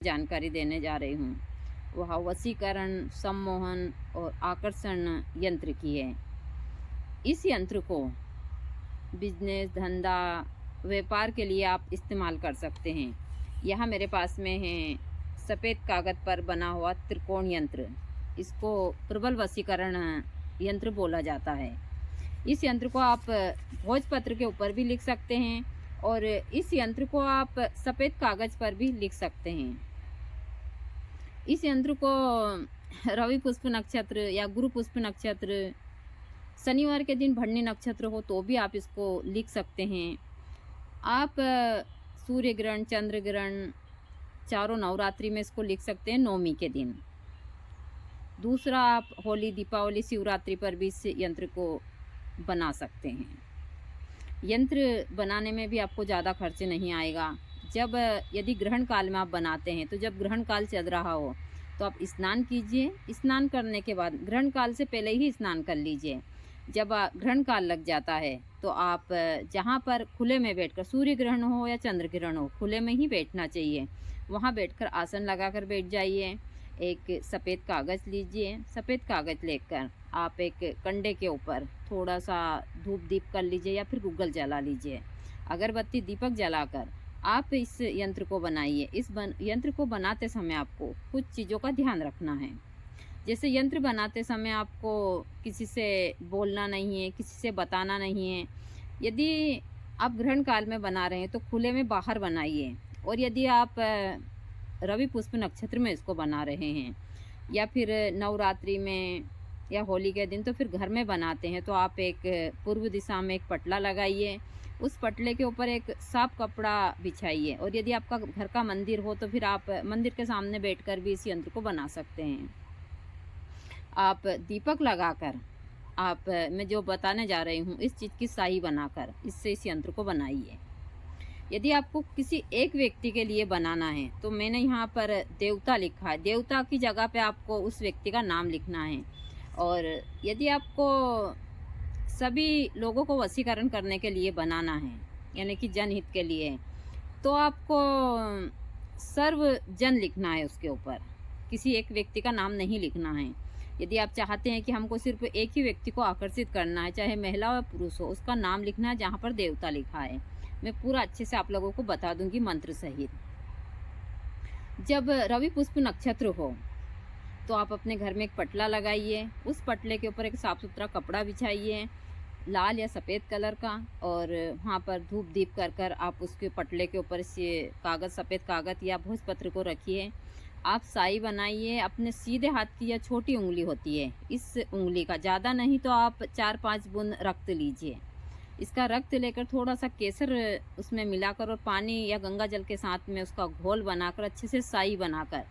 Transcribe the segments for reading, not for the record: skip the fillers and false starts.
जानकारी देने जा रही हूँ वह वशीकरण, सम्मोहन और आकर्षण यंत्र की है। इस यंत्र को बिजनेस, धंधा, व्यापार के लिए आप इस्तेमाल कर सकते हैं। यहाँ मेरे पास में है सफ़ेद कागज़ पर बना हुआ त्रिकोण यंत्र। इसको प्रबल वशीकरण यंत्र बोला जाता है। इस यंत्र को आप भोजपत्र के ऊपर भी लिख सकते हैं और इस यंत्र को आप सफ़ेद कागज़ पर भी लिख सकते हैं। इस यंत्र को रवि पुष्प नक्षत्र या गुरु पुष्प नक्षत्र, शनिवार के दिन भरणी नक्षत्र हो तो भी आप इसको लिख सकते हैं। आप सूर्य ग्रहण, चंद्र ग्रहण, चारों नवरात्रि में इसको लिख सकते हैं, नवमी के दिन। दूसरा, आप होली, दीपावली, शिवरात्रि पर भी इस यंत्र को बना सकते हैं। यंत्र बनाने में भी आपको ज़्यादा खर्च नहीं आएगा। जब यदि ग्रहण काल में आप बनाते हैं तो जब ग्रहण काल चल रहा हो तो आप स्नान कीजिए। स्नान करने के बाद ग्रहण काल से पहले ही स्नान कर लीजिए। जब ग्रहण काल लग जाता है तो आप जहाँ पर खुले में बैठकर, सूर्य ग्रहण हो या चंद्र ग्रहण हो, खुले में ही बैठना चाहिए। वहाँ बैठकर आसन लगाकर बैठ जाइए। एक सफ़ेद कागज़ लीजिए। सफ़ेद कागज़ लेकर आप एक कंडे के ऊपर थोड़ा सा धूप दीप कर लीजिए या फिर गूगल जला लीजिए। अगरबत्ती, दीपक जलाकर आप इस यंत्र को बनाइए। यंत्र को बनाते समय आपको कुछ चीज़ों का ध्यान रखना है। जैसे यंत्र बनाते समय आपको किसी से बोलना नहीं है, किसी से बताना नहीं है। यदि आप ग्रहण काल में बना रहे हैं तो खुले में बाहर बनाइए। और यदि आप रवि पुष्प नक्षत्र में इसको बना रहे हैं या फिर नवरात्रि में या होली के दिन तो फिर घर में बनाते हैं तो आप एक पूर्व दिशा में एक पटला लगाइए। उस पटले के ऊपर एक साफ कपड़ा बिछाइए। और यदि आपका घर का मंदिर हो तो फिर आप मंदिर के सामने बैठकर भी इस यंत्र को बना सकते हैं। आप दीपक लगाकर आप मैं जो बताने जा रही हूँ इस चीज़ की स्याही बनाकर इससे इस यंत्र को बनाइए। यदि आपको किसी एक व्यक्ति के लिए बनाना है तो मैंने यहाँ पर देवता लिखा है। देवता की जगह पे आपको उस व्यक्ति का नाम लिखना है। और यदि आपको सभी लोगों को वशीकरण करने के लिए बनाना है, यानी कि जनहित के लिए, तो आपको सर्वजन लिखना है उसके ऊपर। किसी एक व्यक्ति का नाम नहीं लिखना है। यदि आप चाहते हैं कि हमको सिर्फ एक ही व्यक्ति को आकर्षित करना है, चाहे महिला या पुरुष हो, उसका नाम लिखना है जहाँ पर देवता लिखा है। मैं पूरा अच्छे से आप लोगों को बता दूंगी मंत्र सहित। जब रवि पुष्प नक्षत्र हो तो आप अपने घर में एक पटला लगाइए। उस पटले के ऊपर एक साफ सुथरा कपड़ा बिछाइए, लाल या सफ़ेद कलर का, और वहाँ पर धूप दीप कर कर आप उसके पटले के ऊपर से कागज़, सफ़ेद कागज़ या भोजपत्र को रखिए। आप साई बनाइए। अपने सीधे हाथ की या छोटी उंगली होती है, इस उंगली का, ज़्यादा नहीं तो आप 4-5 बूंद रक्त लीजिए। इसका रक्त लेकर थोड़ा सा केसर उसमें मिलाकर और पानी या गंगा जल के साथ में उसका घोल बनाकर अच्छे से साई बनाकर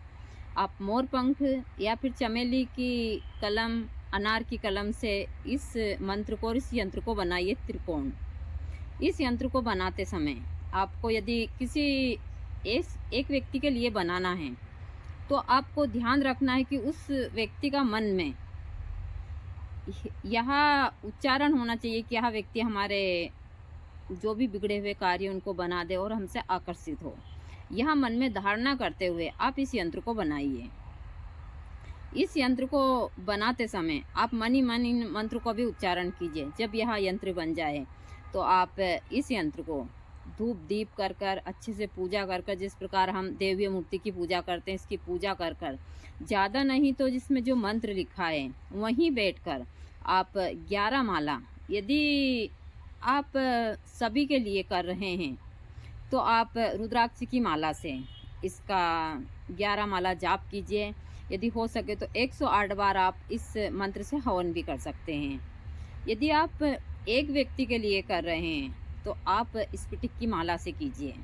आप मोर पंख या फिर चमेली की कलम, अनार की कलम से इस मंत्र को और इस यंत्र को बनाइए त्रिकोण। इस यंत्र को बनाते समय आपको यदि किसी एक व्यक्ति के लिए बनाना है तो आपको ध्यान रखना है कि उस व्यक्ति का मन में यह उच्चारण होना चाहिए कि यह व्यक्ति हमारे जो भी बिगड़े हुए कार्य उनको बना दे और हमसे आकर्षित हो। यह मन में धारणा करते हुए आप इस यंत्र को बनाइए। इस यंत्र को बनाते समय आप मन ही मन इन मंत्र को भी उच्चारण कीजिए। जब यह यंत्र बन जाए तो आप इस यंत्र को धूप दीप कर कर अच्छे से पूजा कर कर, जिस प्रकार हम देवी मूर्ति की पूजा करते हैं, इसकी पूजा कर कर, ज़्यादा नहीं तो जिसमें जो मंत्र लिखा है वहीं बैठकर आप 11 माला, यदि आप सभी के लिए कर रहे हैं तो आप रुद्राक्ष की माला से इसका 11 माला जाप कीजिए। यदि हो सके तो 108 बार आप इस मंत्र से हवन भी कर सकते हैं। यदि आप एक व्यक्ति के लिए कर रहे हैं तो आप स्फटिक की माला से कीजिए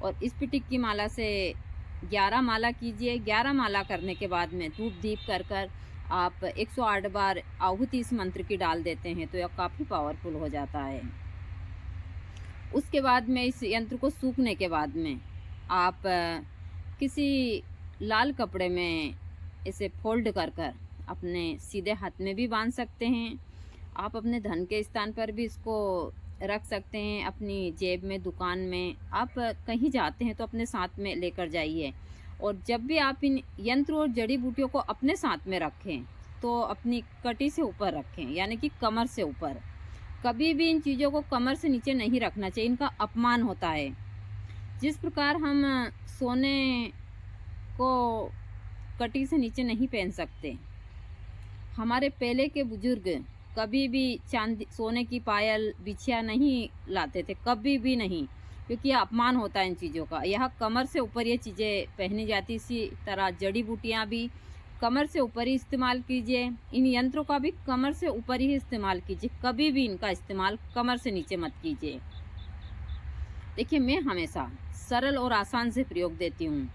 और स्फटिक की माला से 11 माला कीजिए। 11 माला करने के बाद में धूप दीप कर कर आप 108 बार आहुति इस मंत्र की डाल देते हैं तो यह काफ़ी पावरफुल हो जाता है। उसके बाद में इस यंत्र को सूखने के बाद में आप किसी लाल कपड़े में इसे फोल्ड कर कर अपने सीधे हाथ में भी बांध सकते हैं। आप अपने धन के स्थान पर भी इसको रख सकते हैं, अपनी जेब में, दुकान में, आप कहीं जाते हैं तो अपने साथ में लेकर जाइए। और जब भी आप इन यंत्र और जड़ी बूटियों को अपने साथ में रखें तो अपनी कटी से ऊपर रखें, यानी कि कमर से ऊपर। कभी भी इन चीज़ों को कमर से नीचे नहीं रखना चाहिए, इनका अपमान होता है। जिस प्रकार हम सोने को कटी से नीचे नहीं पहन सकते, हमारे पहले के बुजुर्ग कभी भी चांदी सोने की पायल बिछिया नहीं लाते थे, कभी भी नहीं, क्योंकि यह अपमान होता है इन चीज़ों का। यह कमर से ऊपर ये चीज़ें पहनी जाती। इसी तरह जड़ी बूटियाँ भी कमर से ऊपर ही इस्तेमाल कीजिए, इन यंत्रों का भी कमर से ऊपर ही इस्तेमाल कीजिए, कभी भी इनका इस्तेमाल कमर से नीचे मत कीजिए। देखिए, मैं हमेशा सरल और आसान से प्रयोग देती हूँ।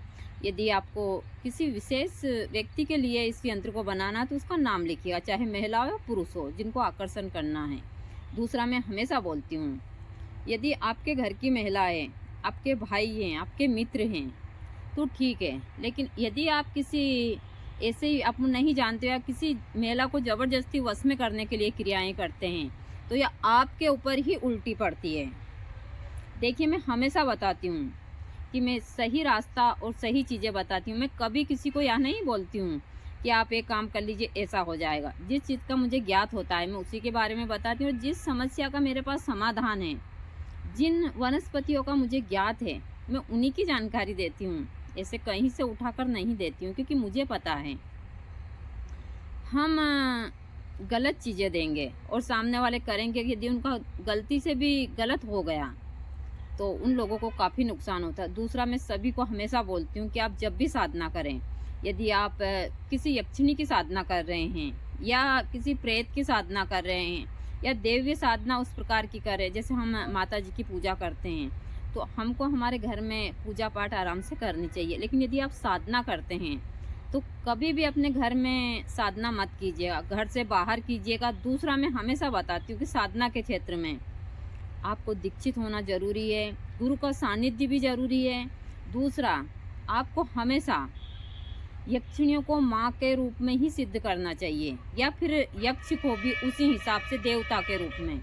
यदि आपको किसी विशेष व्यक्ति के लिए इस यंत्र को बनाना है तो उसका नाम लिखिएगा, चाहे महिला हो या पुरुष हो, जिनको आकर्षण करना है। दूसरा, मैं हमेशा बोलती हूँ, यदि आपके घर की महिलाएं, आपके भाई हैं, आपके मित्र हैं तो ठीक है, लेकिन यदि आप किसी ऐसे ही आप नहीं जानते या किसी महिला को ज़बरदस्ती वश में करने के लिए क्रियाएं करते हैं तो यह आपके ऊपर ही उल्टी पड़ती है। देखिए, मैं हमेशा बताती हूँ कि मैं सही रास्ता और सही चीज़ें बताती हूँ। मैं कभी किसी को यह नहीं बोलती हूँ कि आप एक काम कर लीजिए ऐसा हो जाएगा। जिस चीज़ का मुझे ज्ञात होता है मैं उसी के बारे में बताती हूँ, और जिस समस्या का मेरे पास समाधान है, जिन वनस्पतियों का मुझे ज्ञात है, मैं उन्हीं की जानकारी देती हूँ। ऐसे कहीं से उठाकर नहीं देती हूँ, क्योंकि मुझे पता है हम गलत चीज़ें देंगे और सामने वाले करेंगे, यदि उनका गलती से भी गलत हो गया तो उन लोगों को काफ़ी नुकसान होता है। दूसरा, मैं सभी को हमेशा बोलती हूँ कि आप जब भी साधना करें, यदि आप किसी यक्षिणी की साधना कर रहे हैं या किसी प्रेत की साधना कर रहे हैं या देव्य साधना उस प्रकार की करें, जैसे हम माता जी की पूजा करते हैं, तो हमको हमारे घर में पूजा पाठ आराम से करनी चाहिए। लेकिन यदि आप साधना करते हैं तो कभी भी अपने घर में साधना मत कीजिएगा, घर से बाहर कीजिएगा। दूसरा, मैं हमेशा बताती हूँ कि साधना के क्षेत्र में आपको दीक्षित होना ज़रूरी है, गुरु का सानिध्य भी ज़रूरी है। दूसरा, आपको हमेशा यक्षिणियों को माँ के रूप में ही सिद्ध करना चाहिए, या फिर यक्ष को भी उसी हिसाब से देवता के रूप में।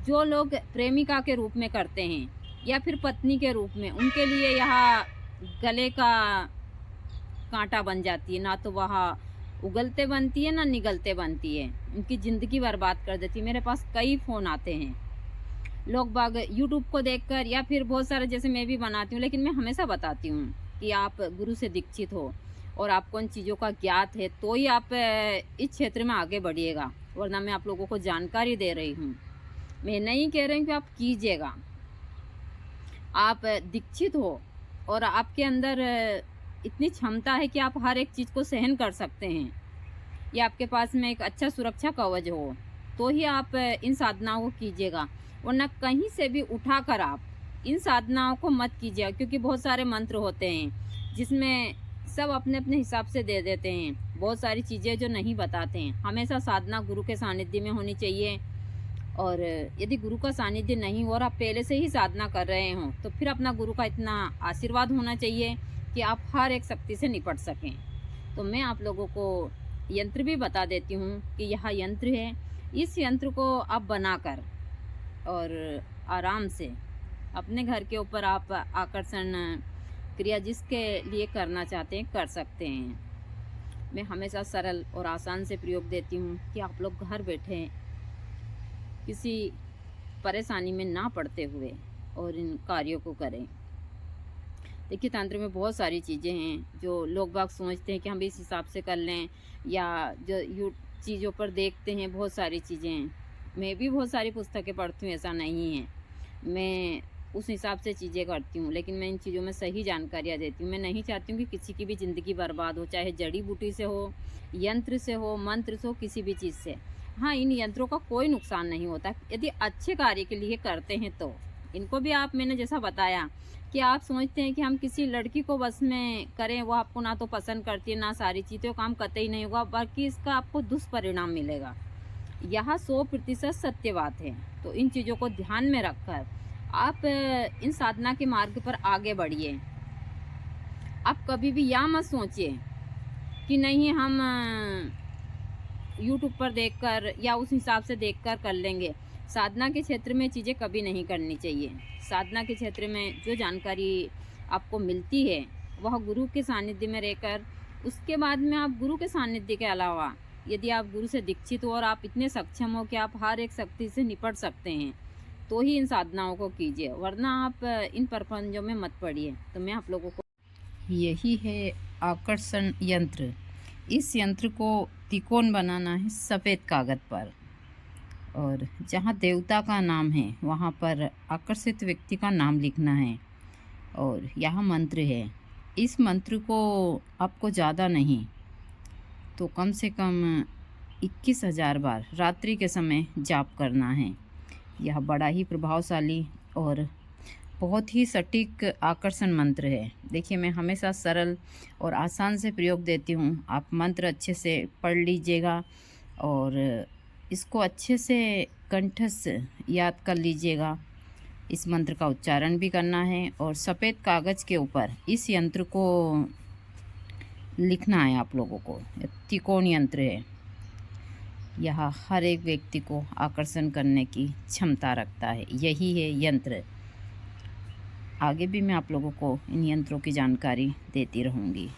जो लोग प्रेमिका के रूप में करते हैं या फिर पत्नी के रूप में, उनके लिए यह गले का कांटा बन जाती है, ना तो वह उगलते बनती है ना निगलते बनती है, उनकी ज़िंदगी बर्बाद कर देती है। मेरे पास कई फ़ोन आते हैं, लोग बाग यूट्यूब को देखकर या फिर बहुत सारे, जैसे मैं भी बनाती हूँ, लेकिन मैं हमेशा बताती हूँ कि आप गुरु से दीक्षित हो और आपको उन चीज़ों का ज्ञात है तो ही आप इस क्षेत्र में आगे बढ़िएगा, वरना मैं आप लोगों को जानकारी दे रही हूँ। मैं नहीं कह रही हूँ कि आप कीजिएगा। आप दीक्षित हो और आपके अंदर इतनी क्षमता है कि आप हर एक चीज़ को सहन कर सकते हैं, या आपके पास में एक अच्छा सुरक्षा कवच हो, तो ही आप इन साधनाओं को कीजिएगा, वरना कहीं से भी उठाकर आप इन साधनाओं को मत कीजिएगा। क्योंकि बहुत सारे मंत्र होते हैं जिसमें सब अपने अपने हिसाब से दे देते हैं, बहुत सारी चीज़ें जो नहीं बताते हैं। हमेशा साधना गुरु के सानिध्य में होनी चाहिए, और यदि गुरु का सानिध्य नहीं हो और आप पहले से ही साधना कर रहे हों तो फिर अपना गुरु का इतना आशीर्वाद होना चाहिए कि आप हर एक शक्ति से निपट सकें। तो मैं आप लोगों को यंत्र भी बता देती हूँ कि यह यंत्र है। इस यंत्र को आप बनाकर और आराम से अपने घर के ऊपर आप आकर्षण क्रिया जिसके लिए करना चाहते हैं कर सकते हैं। मैं हमेशा सरल और आसान से प्रयोग देती हूँ कि आप लोग घर बैठे किसी परेशानी में ना पड़ते हुए और इन कार्यों को करें। देखिए, तंत्र में बहुत सारी चीज़ें हैं जो लोग बाग सोचते हैं कि हम इस हिसाब से कर लें, या जो चीज़ों पर देखते हैं बहुत सारी चीज़ें हैं। मैं भी बहुत सारी पुस्तकें पढ़ती हूँ, ऐसा नहीं है, मैं उस हिसाब से चीज़ें करती हूँ, लेकिन मैं इन चीज़ों में सही जानकारियाँ देती हूँ। मैं नहीं चाहती हूँ कि किसी की भी ज़िंदगी बर्बाद हो, चाहे जड़ी बूटी से हो, यंत्र से हो, मंत्र से हो, किसी भी चीज़ से। हाँ, इन यंत्रों का कोई नुकसान नहीं होता यदि अच्छे कार्य के लिए करते हैं तो। इनको भी आप, मैंने जैसा बताया कि आप सोचते हैं कि हम किसी लड़की को बस में करें, वो आपको ना तो पसंद करती है ना सारी चीज़ें, तो काम कतई नहीं होगा, बल्कि इसका आपको दुष्परिणाम मिलेगा। यह 100% सत्य बात है। तो इन चीज़ों को ध्यान में रखकर आप इन साधना के मार्ग पर आगे बढ़िए। आप कभी भी यह मत सोचिए कि नहीं हम यूट्यूब पर देखकर या उस हिसाब से देखकर कर लेंगे। साधना के क्षेत्र में चीज़ें कभी नहीं करनी चाहिए। साधना के क्षेत्र में जो जानकारी आपको मिलती है वह गुरु के सानिध्य में रहकर, उसके बाद में आप गुरु के सानिध्य के अलावा यदि आप गुरु से दीक्षित हो और आप इतने सक्षम हो कि आप हर एक शक्ति से निपट सकते हैं, तो ही इन साधनाओं को कीजिए, वरना आप इन प्रपंचों में मत पड़िए। तो मैं आप लोगों को, यही है आकर्षण यंत्र। इस यंत्र को त्रिकोण बनाना है सफ़ेद कागज़ पर, और जहाँ देवता का नाम है वहाँ पर आकर्षित व्यक्ति का नाम लिखना है, और यह मंत्र है। इस मंत्र को आपको ज़्यादा नहीं तो कम से कम 21,000 बार रात्रि के समय जाप करना है। यह बड़ा ही प्रभावशाली और बहुत ही सटीक आकर्षण मंत्र है। देखिए, मैं हमेशा सरल और आसान से प्रयोग देती हूँ। आप मंत्र अच्छे से पढ़ लीजिएगा और इसको अच्छे से कंठस्थ याद कर लीजिएगा। इस मंत्र का उच्चारण भी करना है और सफ़ेद कागज़ के ऊपर इस यंत्र को लिखना है आप लोगों को। त्रिकोण यंत्र है। यह हर एक व्यक्ति को आकर्षण करने की क्षमता रखता है। यही है यंत्र। आगे भी मैं आप लोगों को इन यंत्रों की जानकारी देती रहूँगी।